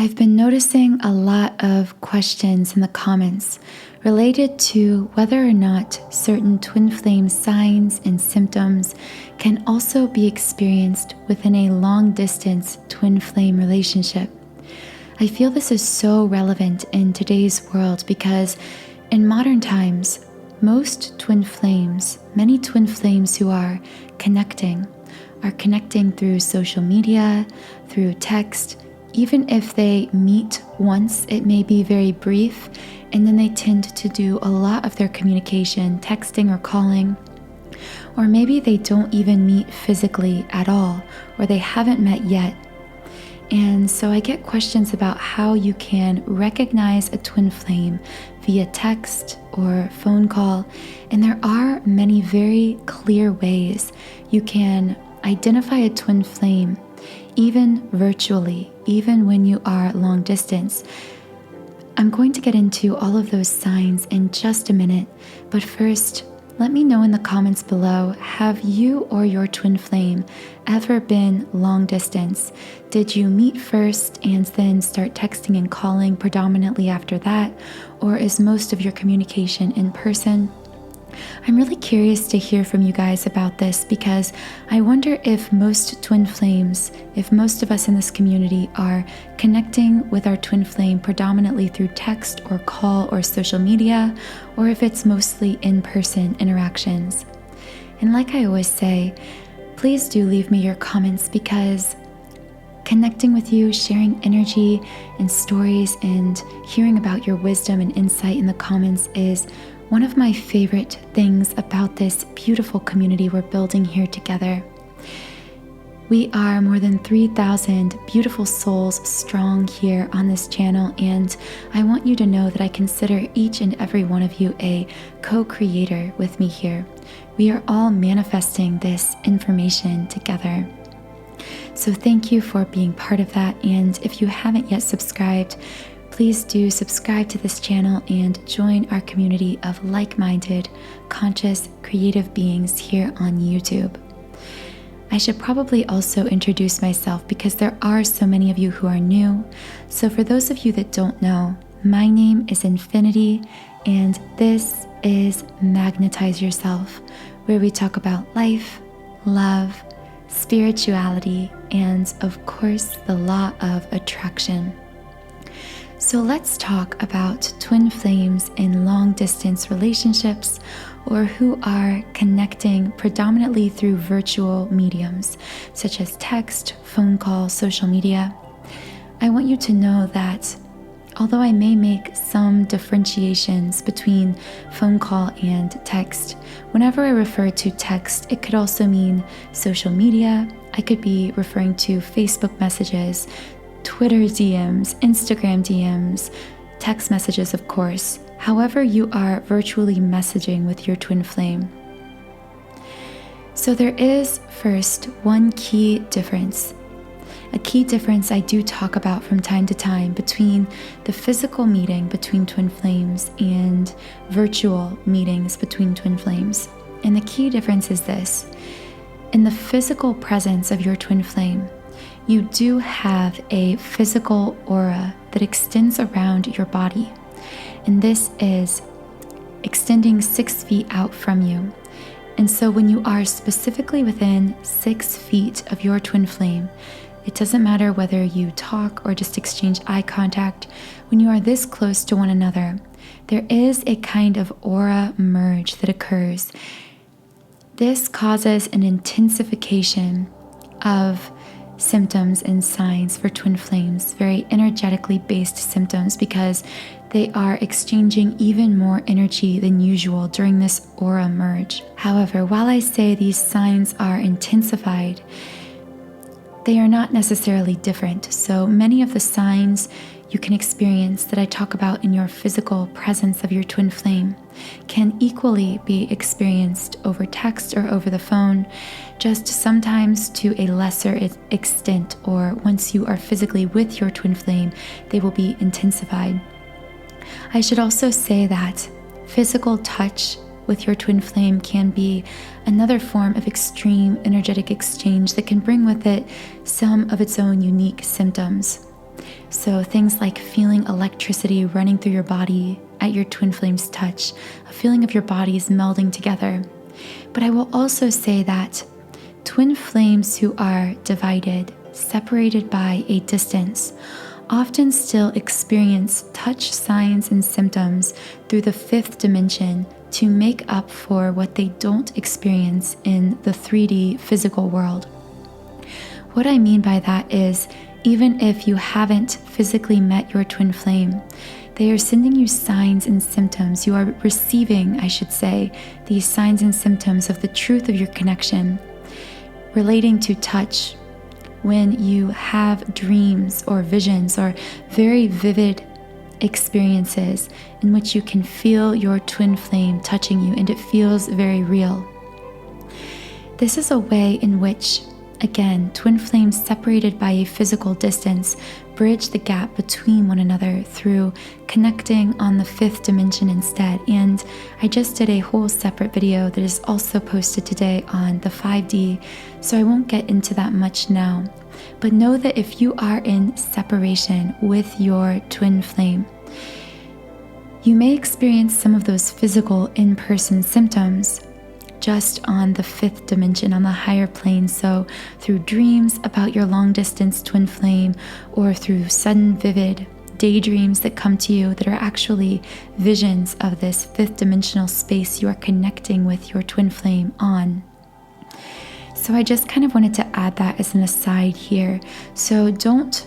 I've been noticing a lot of questions in the comments related to whether or not certain twin flame signs and symptoms can also be experienced within a long-distance twin flame relationship. I feel this is so relevant in today's world because in modern times, many twin flames who are connecting through social media, through text. Even if they meet once, it may be very brief, and then they tend to do a lot of their communication texting or calling. Or maybe they don't even meet physically at all, or they haven't met yet. And so I get questions about how you can recognize a twin flame via text or phone call, and there are many very clear ways you can identify a twin flame even virtually, even when you are long distance. I'm going to get into all of those signs in just a minute, but first, let me know in the comments below, have you or your twin flame ever been long distance? Did you meet first and then start texting and calling predominantly after that? Or is most of your communication in person? I'm really curious to hear from you guys about this because I wonder if most twin flames, if most of us in this community are connecting with our twin flame predominantly through text or call or social media, or if it's mostly in-person interactions. And like I always say, please do leave me your comments because connecting with you, sharing energy and stories, and hearing about your wisdom and insight in the comments is one of my favorite things about this beautiful community we're building here together. We are more than 3,000 beautiful souls strong here on this channel, and I want you to know that I consider each and every one of you a co-creator with me here. We are all manifesting this information together. So thank you for being part of that, and if you haven't yet subscribed, please do subscribe to this channel and join our community of like-minded, conscious, creative beings here on YouTube. I should probably also introduce myself because there are so many of you who are new. So for those of you that don't know, my name is Infinity, and this is Magnetize Yourself, where we talk about life, love, spirituality, and of course, the law of attraction. So let's talk about twin flames in long-distance relationships, or who are connecting predominantly through virtual mediums, such as text, phone call, social media. I want you to know that although I may make some differentiations between phone call and text, whenever I refer to text, it could also mean social media. I could be referring to Facebook messages, Twitter DMs, Instagram DMs, text messages, of course, however you are virtually messaging with your twin flame. So there is first one key difference. A key difference I do talk about from time to time between the physical meeting between twin flames and virtual meetings between twin flames. And the key difference is this. In the physical presence of your twin flame, you do have a physical aura that extends around your body. And this is extending 6 feet out from you. And so when you are specifically within 6 feet of your twin flame, it doesn't matter whether you talk or just exchange eye contact, when you are this close to one another, there is a kind of aura merge that occurs. This causes an intensification of symptoms and signs for twin flames, very energetically based symptoms, because they are exchanging even more energy than usual during this aura merge. However, while I say these signs are intensified, they are not necessarily different. So many of the signs you can experience that I talk about in your physical presence of your twin flame can equally be experienced over text or over the phone, just sometimes to a lesser extent, or once you are physically with your twin flame, they will be intensified. I should also say that physical touch with your twin flame can be another form of extreme energetic exchange that can bring with it some of its own unique symptoms. So things like feeling electricity running through your body at your twin flame's touch, a feeling of your bodies melding together. But I will also say that twin flames who are divided, separated by a distance, often still experience touch signs and symptoms through the fifth dimension to make up for what they don't experience in the 3D physical world. What I mean by that is, even if you haven't physically met your twin flame, they are sending you signs and symptoms. You are receiving, I should say, these signs and symptoms of the truth of your connection. Relating to touch, when you have dreams or visions or very vivid experiences in which you can feel your twin flame touching you and it feels very real. This is a way in which, again, twin flames separated by a physical distance bridge the gap between one another through connecting on the fifth dimension instead. And I just did a whole separate video that is also posted today on the 5D, so I won't get into that much now. But know that if you are in separation with your twin flame, you may experience some of those physical in-person symptoms just on the fifth dimension, on the higher plane. So through dreams about your long distance twin flame, or through sudden vivid daydreams that come to you that are actually visions of this fifth dimensional space you are connecting with your twin flame on. So I just kind of wanted to add that as an aside here. So don't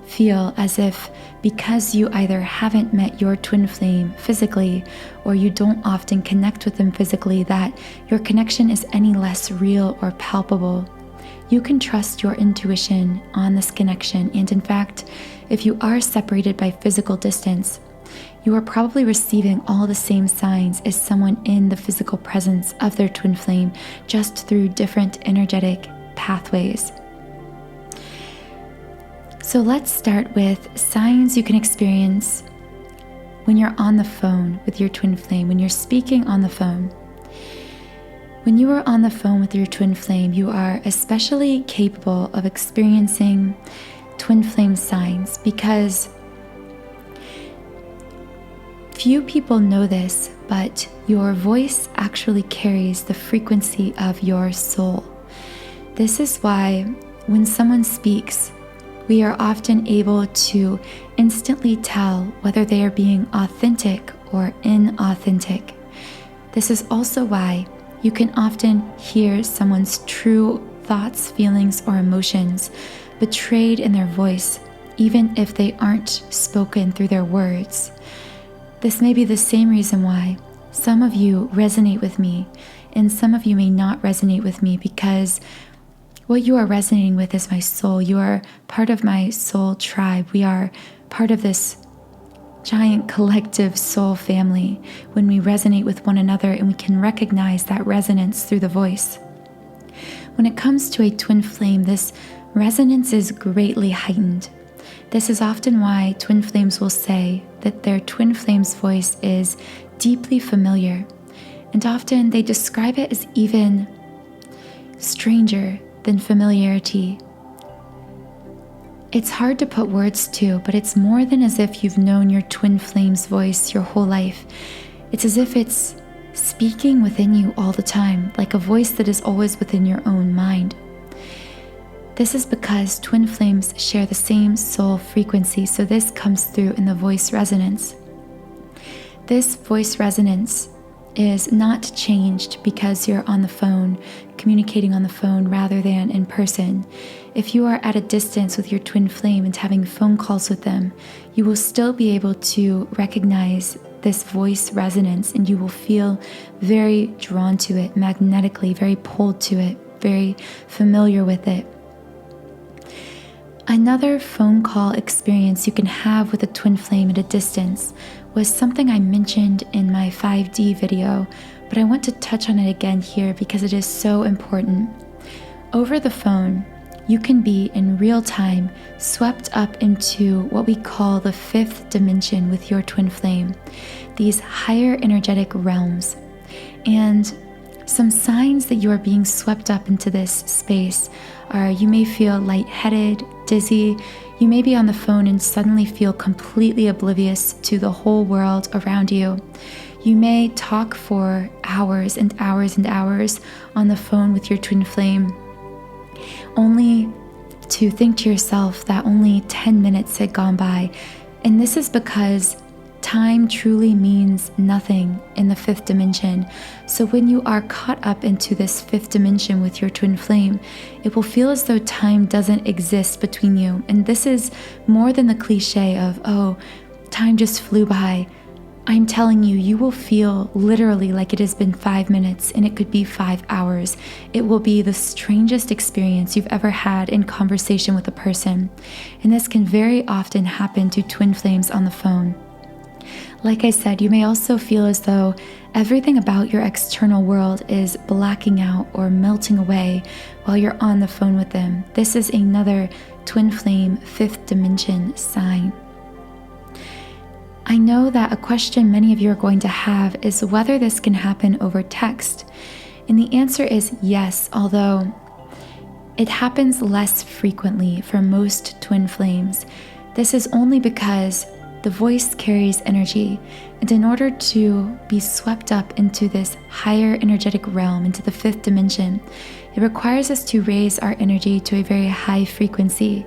feel as if because you either haven't met your twin flame physically or you don't often connect with them physically that your connection is any less real or palpable. You can trust your intuition on this connection, and in fact, if you are separated by physical distance, you are probably receiving all the same signs as someone in the physical presence of their twin flame, just through different energetic pathways. So let's start with signs you can experience when you're on the phone with your twin flame, when you're speaking on the phone. When you are on the phone with your twin flame, you are especially capable of experiencing twin flame signs because few people know this, but your voice actually carries the frequency of your soul. This is why when someone speaks, we are often able to instantly tell whether they are being authentic or inauthentic. This is also why you can often hear someone's true thoughts, feelings, or emotions betrayed in their voice, even if they aren't spoken through their words. This may be the same reason why some of you resonate with me and some of you may not resonate with me, because what you are resonating with is my soul. You are part of my soul tribe. We are part of this giant collective soul family when we resonate with one another and we can recognize that resonance through the voice. When it comes to a twin flame, this resonance is greatly heightened. This is often why twin flames will say that their twin flame's voice is deeply familiar, and often they describe it as even stranger than familiarity. It's hard to put words to, but it's more than as if you've known your twin flame's voice your whole life. It's as if it's speaking within you all the time, like a voice that is always within your own mind. This is because twin flames share the same soul frequency, so this comes through in the voice resonance. This voice resonance is not changed because you're on the phone, communicating on the phone rather than in person. If you are at a distance with your twin flame and having phone calls with them, you will still be able to recognize this voice resonance and you will feel very drawn to it, magnetically, very pulled to it, very familiar with it. Another phone call experience you can have with a twin flame at a distance was something I mentioned in my 5D video, but I want to touch on it again here because it is so important. Over the phone, you can be in real time swept up into what we call the fifth dimension with your twin flame, these higher energetic realms. And some signs that you are being swept up into this space are you may feel lightheaded, dizzy, You may be on the phone and suddenly feel completely oblivious to the whole world around you. You may talk for hours and hours and hours on the phone with your twin flame, only to think to yourself that only 10 minutes had gone by. And this is because time truly means nothing in the fifth dimension. So when you are caught up into this fifth dimension with your twin flame, it will feel as though time doesn't exist between you. And this is more than the cliche of, oh, time just flew by. I'm telling you, you will feel literally like it has been 5 minutes, and it could be 5 hours. It will be the strangest experience you've ever had in conversation with a person. And this can very often happen to twin flames on the phone. Like I said, you may also feel as though everything about your external world is blacking out or melting away while you're on the phone with them. This is another twin flame fifth dimension sign. I know that a question many of you are going to have is whether this can happen over text. And the answer is yes, although it happens less frequently for most twin flames. This is only because the voice carries energy, and in order to be swept up into this higher energetic realm, into the fifth dimension, it requires us to raise our energy to a very high frequency.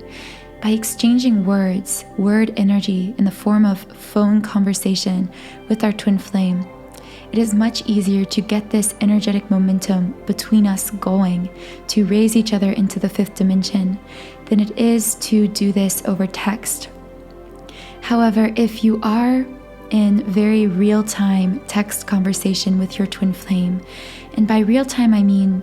By exchanging words, word energy in the form of phone conversation with our twin flame, it is much easier to get this energetic momentum between us going, to raise each other into the fifth dimension, than it is to do this over text. However, if you are in very real-time text conversation with your twin flame, and by real-time I mean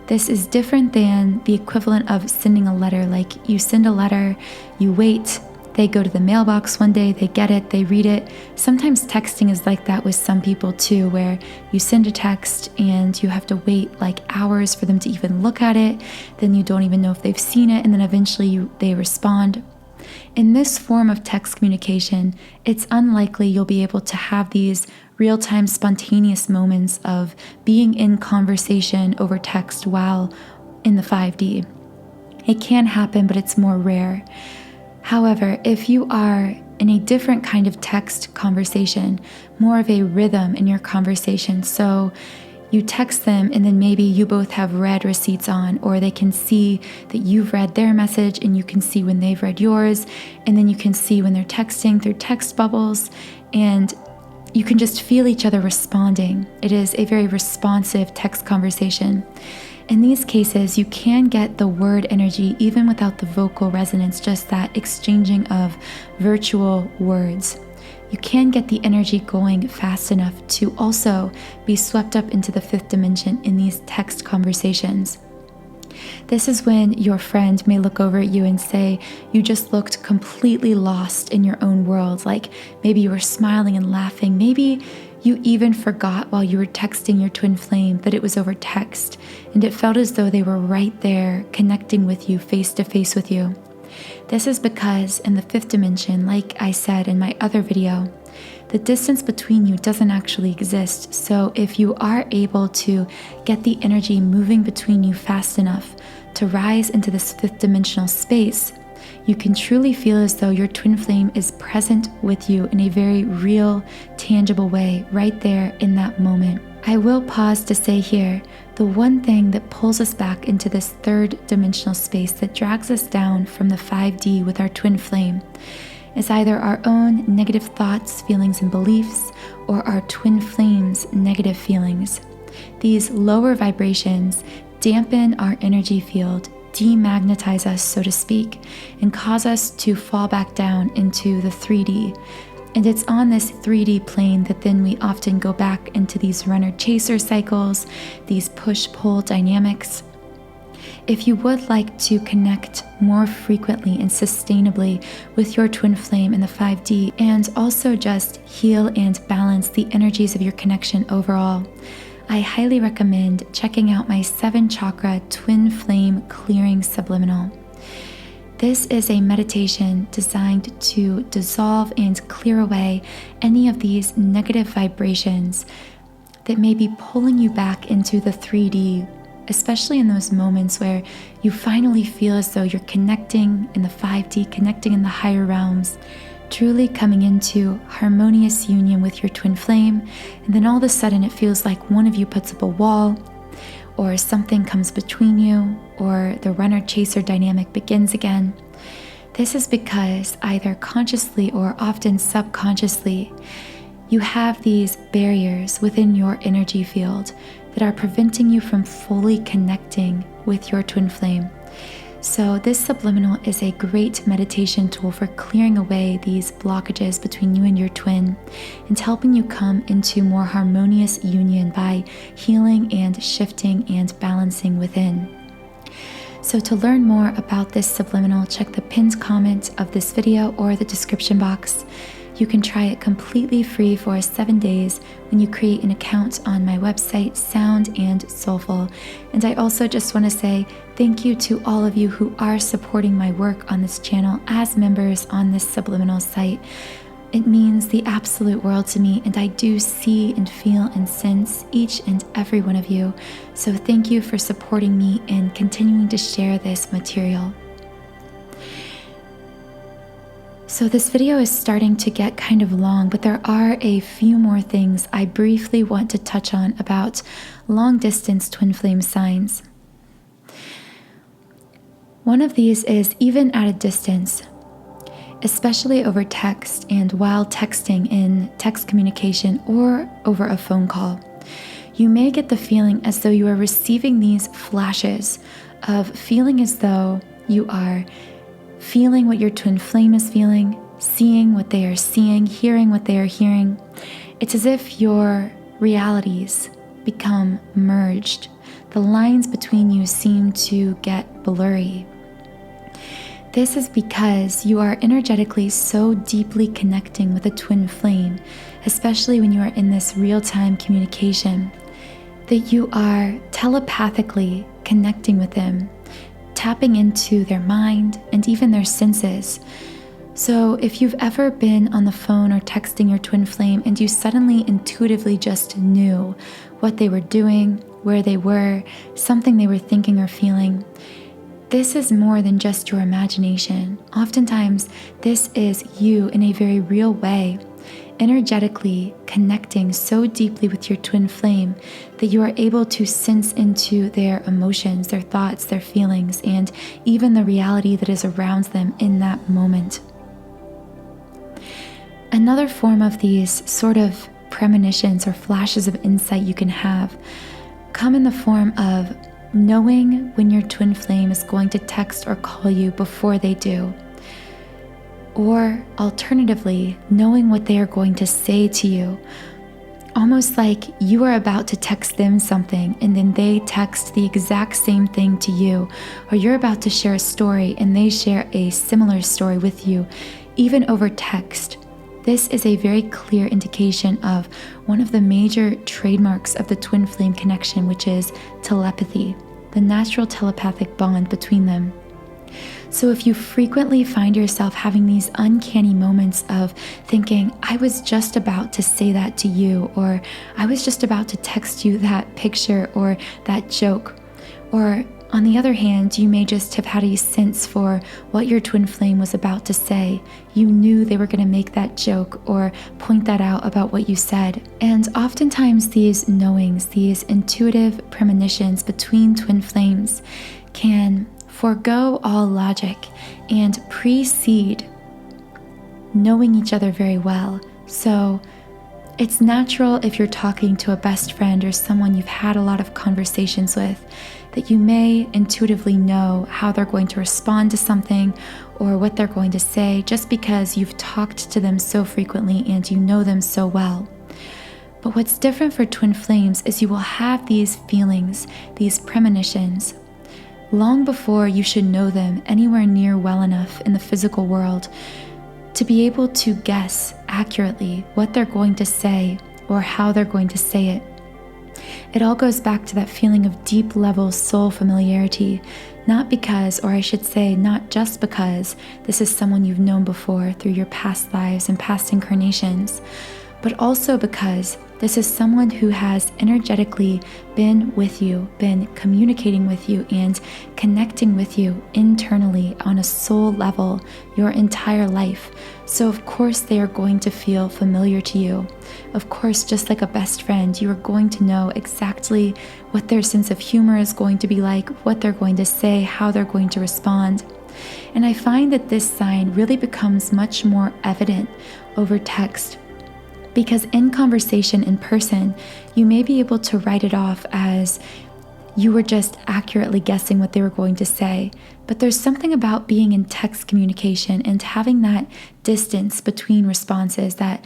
this is different than the equivalent of sending a letter. Like you send a letter, you wait, they go to the mailbox one day, they get it, they read it. Sometimes texting is like that with some people too, where you send a text and you have to wait like hours for them to even look at it. Then you don't even know if they've seen it, and then eventually they respond. In this form of text communication, it's unlikely you'll be able to have these real-time spontaneous moments of being in conversation over text while in the 5D. It can happen, but it's more rare. However, if you are in a different kind of text conversation, more of a rhythm in your conversation, so you text them and then maybe you both have read receipts on, or they can see that you've read their message and you can see when they've read yours, and then you can see when they're texting through text bubbles, and you can just feel each other responding. It is a very responsive text conversation. In these cases, you can get the word energy even without the vocal resonance, just that exchanging of virtual words. You can get the energy going fast enough to also be swept up into the fifth dimension in these text conversations. This is when your friend may look over at you and say, you just looked completely lost in your own world. Like maybe you were smiling and laughing. Maybe you even forgot while you were texting your twin flame that it was over text, and it felt as though they were right there connecting with you, face to face with you. This is because in the fifth dimension, like I said in my other video, the distance between you doesn't actually exist. So if you are able to get the energy moving between you fast enough to rise into this fifth dimensional space, you can truly feel as though your twin flame is present with you in a very real, tangible way right there in that moment. I will pause to say here, the one thing that pulls us back into this third dimensional space, that drags us down from the 5D with our twin flame, is either our own negative thoughts, feelings, and beliefs, or our twin flame's negative feelings. These lower vibrations dampen our energy field, demagnetize us, so to speak, and cause us to fall back down into the 3D. And it's on this 3D plane that then we often go back into these runner-chaser cycles, these push-pull dynamics. If you would like to connect more frequently and sustainably with your twin flame in the 5D, and also just heal and balance the energies of your connection overall, I highly recommend checking out my 7-chakra twin flame clearing subliminal. This is a meditation designed to dissolve and clear away any of these negative vibrations that may be pulling you back into the 3D especially in those moments where you finally feel as though you're connecting in the 5D, connecting in the higher realms, truly coming into harmonious union with your twin flame, and then all of a sudden it feels like one of you puts up a wall, or something comes between you, or the runner-chaser dynamic begins again. This is because either consciously or often subconsciously, you have these barriers within your energy field that are preventing you from fully connecting with your twin flame. So this subliminal is a great meditation tool for clearing away these blockages between you and your twin and helping you come into more harmonious union by healing and shifting and balancing within. So to learn more about this subliminal, check the pinned comment of this video or the description box. You can try it completely free for 7 days when you create an account on my website, Sound and Soulful. And I also just want to say thank you to all of you who are supporting my work on this channel as members on this subliminal site. It means the absolute world to me, and I do see and feel and sense each and every one of you. So thank you for supporting me and continuing to share this material. So this video is starting to get kind of long, but there are a few more things I briefly want to touch on about long-distance twin flame signs. One of these is even at a distance, especially over text and while texting in text communication or over a phone call. You may get the feeling as though you are receiving these flashes of feeling as though you are feeling what your twin flame is feeling, seeing what they are seeing, hearing what they are hearing. It's as if your realities become merged. The lines between you seem to get blurry. This is because you are energetically so deeply connecting with a twin flame, especially when you are in this real-time communication, that you are telepathically connecting with them, tapping into their mind and even their senses. So if you've ever been on the phone or texting your twin flame and you suddenly intuitively just knew what they were doing, where they were, something they were thinking or feeling, this is more than just your imagination. Oftentimes, this is you in a very real way, energetically connecting so deeply with your twin flame that you are able to sense into their emotions, their thoughts, their feelings, and even the reality that is around them in that moment. Another form of these sort of premonitions or flashes of insight you can have come in the form of knowing when your twin flame is going to text or call you before they do. Or alternatively, knowing what they are going to say to you, almost like you are about to text them something and then they text the exact same thing to you, or you're about to share a story and they share a similar story with you, even over text. This is a very clear indication of one of the major trademarks of the twin flame connection, which is telepathy, the natural telepathic bond between them. So if you frequently find yourself having these uncanny moments of thinking, I was just about to say that to you, or I was just about to text you that picture or that joke, or on the other hand, you may just have had a sense for what your twin flame was about to say. You knew they were going to make that joke or point that out about what you said. And oftentimes these knowings, these intuitive premonitions between twin flames can forego all logic and precede knowing each other very well. So it's natural if you're talking to a best friend or someone you've had a lot of conversations with, that you may intuitively know how they're going to respond to something or what they're going to say just because you've talked to them so frequently and you know them so well. But what's different for twin flames is you will have these feelings, these premonitions, long before you should know them anywhere near well enough in the physical world to be able to guess accurately what they're going to say or how they're going to say it. It all goes back to that feeling of deep level soul familiarity, not because, or I should say, not just because this is someone you've known before through your past lives and past incarnations, but also because this is someone who has energetically been with you, been communicating with you and connecting with you internally on a soul level your entire life. So of course they are going to feel familiar to you. Of course, just like a best friend, you are going to know exactly what their sense of humor is going to be like, what they're going to say, how they're going to respond. And I find that this sign really becomes much more evident over text, because in conversation in person, you may be able to write it off as you were just accurately guessing what they were going to say. But there's something about being in text communication and having that distance between responses, that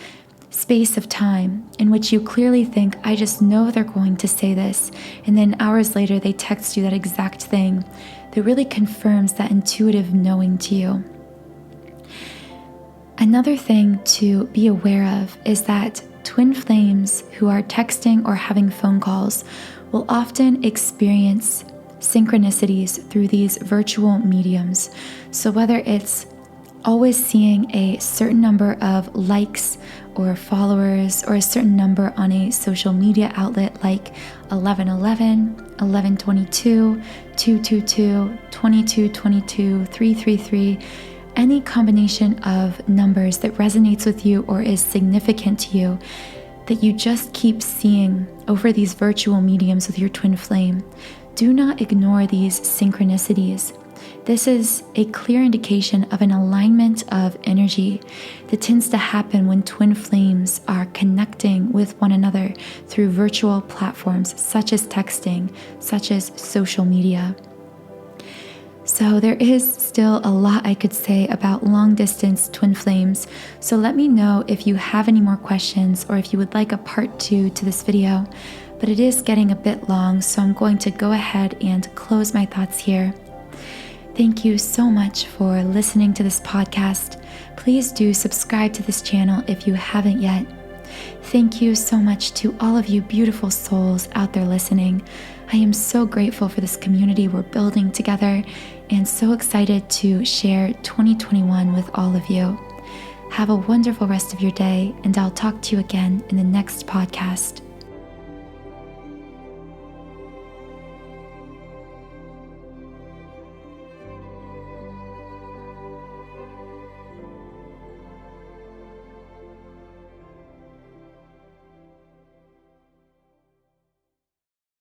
space of time in which you clearly think, I just know they're going to say this, and then hours later they text you that exact thing, that really confirms that intuitive knowing to you. Another thing to be aware of is that twin flames who are texting or having phone calls will often experience synchronicities through these virtual mediums. So whether it's always seeing a certain number of likes or followers or a certain number on a social media outlet like 1111, 1122, 222, 2222, 333, any combination of numbers that resonates with you or is significant to you that you just keep seeing over these virtual mediums with your twin flame, do not ignore these synchronicities. This is a clear indication of an alignment of energy that tends to happen when twin flames are connecting with one another through virtual platforms such as texting, such as social media. So there is still a lot I could say about long distance twin flames. So let me know if you have any more questions or if you would like a part 2 to this video. But it is getting a bit long, so I'm going to go ahead and close my thoughts here. Thank you so much for listening to this podcast. Please do subscribe to this channel if you haven't yet. Thank you so much to all of you beautiful souls out there listening. I am so grateful for this community we're building together and so excited to share 2021 with all of you. Have a wonderful rest of your day, and I'll talk to you again in the next podcast.